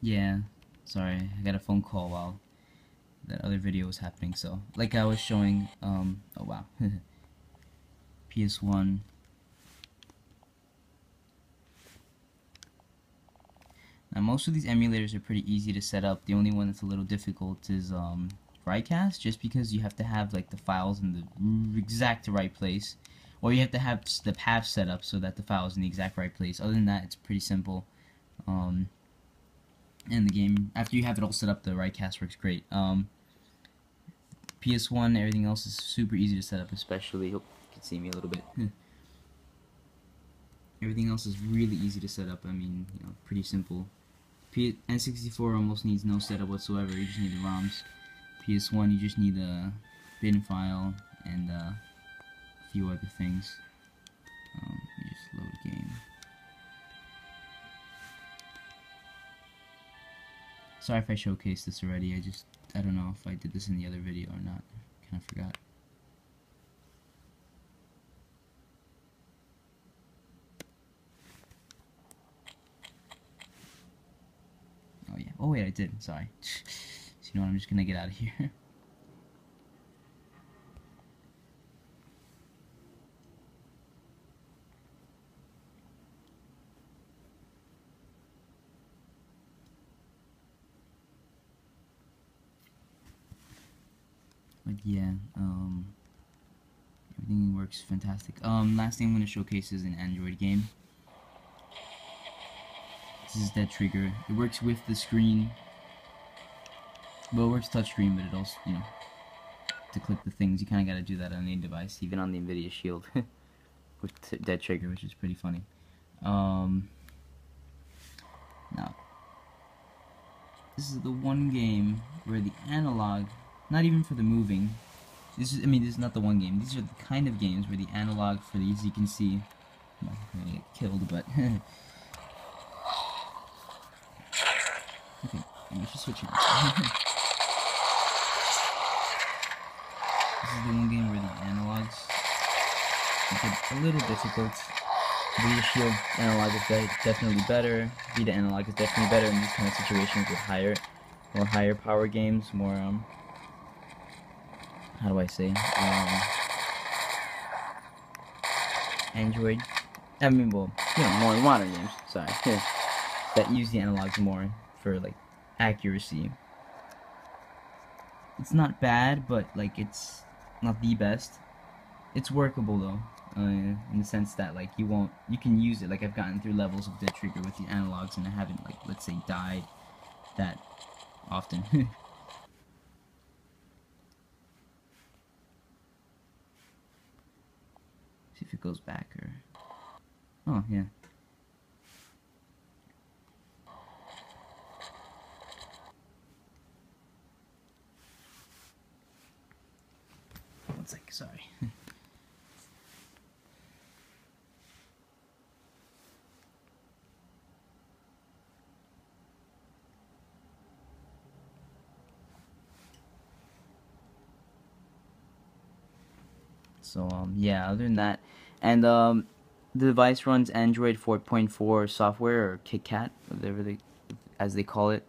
Yeah, sorry, I got a phone call while that other video was happening. So, like I was showing, oh wow, PS1. Now, most of these emulators are pretty easy to set up. The only one that's a little difficult is Rycast, just because you have to have like the files in the exact right place, or you have to have the path set up so that the file is in the exact right place. Other than that, it's pretty simple. Um, and the game, after you have it all set up, the Rycast works great. PS1, everything else is super easy to set up, especially, hope you can see me a little bit. Everything else is really easy to set up. I mean, you know, pretty simple. N64 almost needs no setup whatsoever. You just need the ROMs. PS1, you just need a bin file and a few other things. You just load a game. Sorry if I showcased this already. I don't know if I did this in the other video or not. Kind of forgot. Oh yeah. Oh wait, I did. Sorry. So you know what? I'm just gonna get out of here. But yeah, everything works fantastic. Last thing I'm gonna showcase is an Android game. This is Dead Trigger. It works with the screen. Well, it works touchscreen, but it also, you know, to click the things, you kind of got to do that on any device, even on the NVIDIA Shield with Dead Trigger, which is pretty funny. Now, this is the one game where the analog, not even for the moving, this is not the one game. These are the kind of games where the analog for these, you can see, I'm gonna get killed, but okay, let me just switch it. This is the one game where the analogs make it a little difficult. Vita Shield analog is definitely better. Vita analog is definitely better in these kind of situations with more higher power games, more how do I say, Android. I mean, well, you know, more modern games. Sorry, that use the analogs more for like accuracy. It's not bad, but like it's not the best. It's workable though, in the sense that like you can use it. Like I've gotten through levels of Dead Trigger with the analogs, and I haven't, like, let's say, died that often. See if it goes back or. Oh yeah. One sec, sorry. So yeah, other than that, and the device runs Android 4.4 software, or KitKat, whatever as they call it.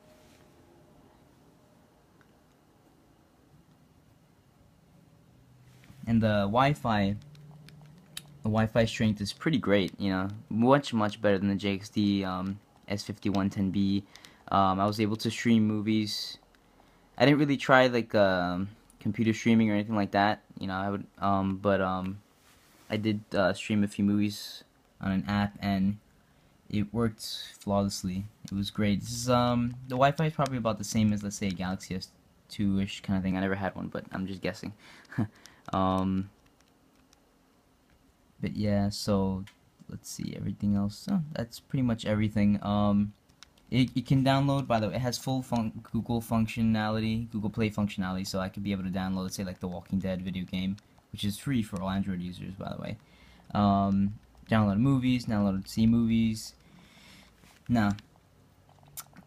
And the Wi-Fi strength is pretty great, you know, much better than the JXD S5110B. I was able to stream movies. I didn't really try like computer streaming or anything like that, you know. I did stream a few movies on an app, and it worked flawlessly. It was great. This is the Wi-Fi is probably about the same as, let's say, a Galaxy S2-ish kind of thing. I never had one, but I'm just guessing. But yeah, so let's see, everything else. Oh, that's pretty much everything. It can download, by the way, it has full Google functionality, Google Play functionality, so I could be able to download, let's say, like the Walking Dead video game, which is free for all Android users, by the way. Download movies, see movies. Now,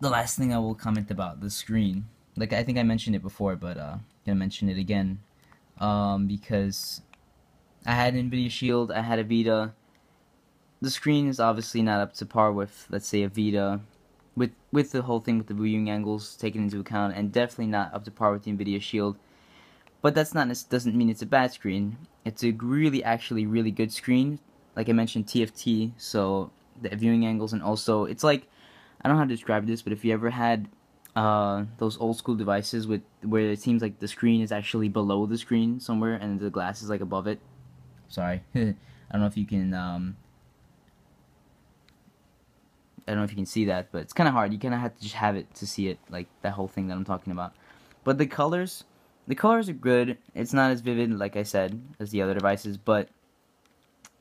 the last thing I will comment about, the screen. Like, I think I mentioned it before, but gonna mention it again, because I had an NVIDIA Shield, I had a Vita. The screen is obviously not up to par with, let's say, a Vita. with the whole thing with the viewing angles taken into account, and definitely not up to par with the NVIDIA Shield. But that's not doesn't mean it's a bad screen. It's a actually really good screen. Like I mentioned, TFT, so the viewing angles, and also it's like, I don't know how to describe this, but if you ever had those old school devices where it seems like the screen is actually below the screen somewhere and the glass is like above it. Sorry, I don't know if you can I don't know if you can see that, but it's kind of hard. You kind of have to just have it to see it, like that whole thing that I'm talking about. But the colors are good. It's not as vivid, like I said, as the other devices, but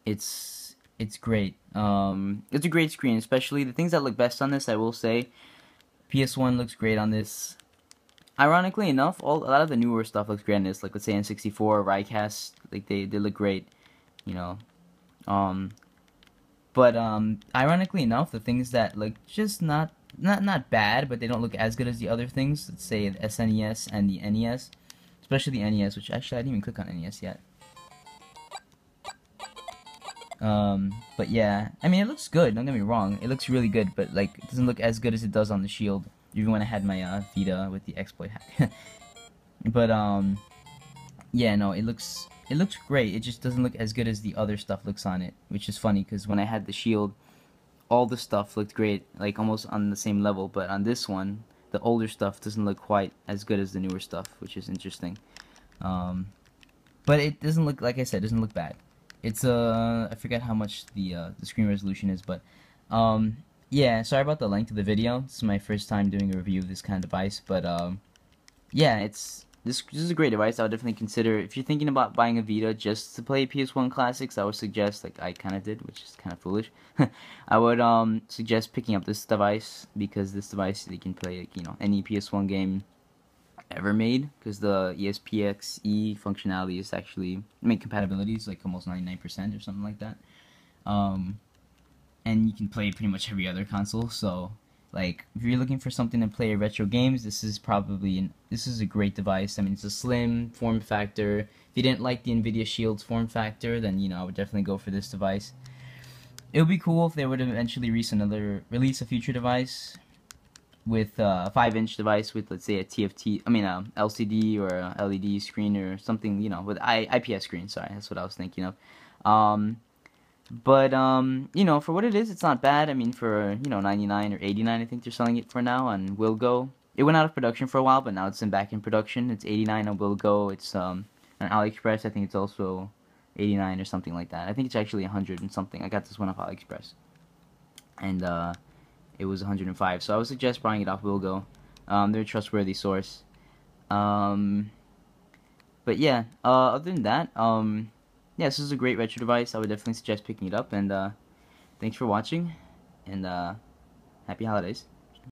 it's great. It's a great screen, especially the things that look best on this. I will say, PS1 looks great on this. Ironically enough, a lot of the newer stuff looks great on this. Like let's say N64, Rycast, like they look great, you know. But ironically enough, the things that look just not bad, but they don't look as good as the other things. Let's say the SNES and the NES, especially the NES, which actually I didn't even click on NES yet. But yeah, I mean it looks good. Don't get me wrong, it looks really good, but like it doesn't look as good as it does on the Shield. Even when I had my Vita with the exploit hack. But yeah, no, it looks great. It just doesn't look as good as the other stuff looks on it, which is funny because when I had the Shield, all the stuff looked great, like almost on the same level. But on this one, the older stuff doesn't look quite as good as the newer stuff, which is interesting. But it doesn't look, like I said, it doesn't look bad. It's I forget how much the screen resolution is, but yeah, sorry about the length of the video. This is my first time doing a review of this kind of device, but yeah, this is a great device. I would definitely consider, if you're thinking about buying a Vita just to play PS1 classics, I would suggest, like I kind of did, which is kind of foolish. I would suggest picking up this device, because this device you can play, like, you know, any PS1 game ever made, because the ESPXE functionality is actually, I mean, compatibility is like almost 99% or something like that. And you can play pretty much every other console. So like if you're looking for something to play retro games, this is a great device. I mean, it's a slim form factor. If you didn't like the NVIDIA Shield's form factor, then you know I would definitely go for this device. It would be cool if they would eventually release a future device with a 5-inch device with, let's say, a TFT, LCD or a LED screen or something, you know, with IPS screen. Sorry, that's what I was thinking of. But you know, for what it is, it's not bad. I mean, for, you know, 99 or 89, I think they're selling it for now on WillGo. It went out of production for a while, but now it's back in production. It's 89 on WillGo. It's on AliExpress. I think it's also 89 or something like that. I think it's actually 100 and something. I got this one off AliExpress, and it was 105. So I would suggest buying it off WillGo. They're a trustworthy source. But yeah, other than that, yeah, this is a great retro device. I would definitely suggest picking it up, and thanks for watching, and happy holidays.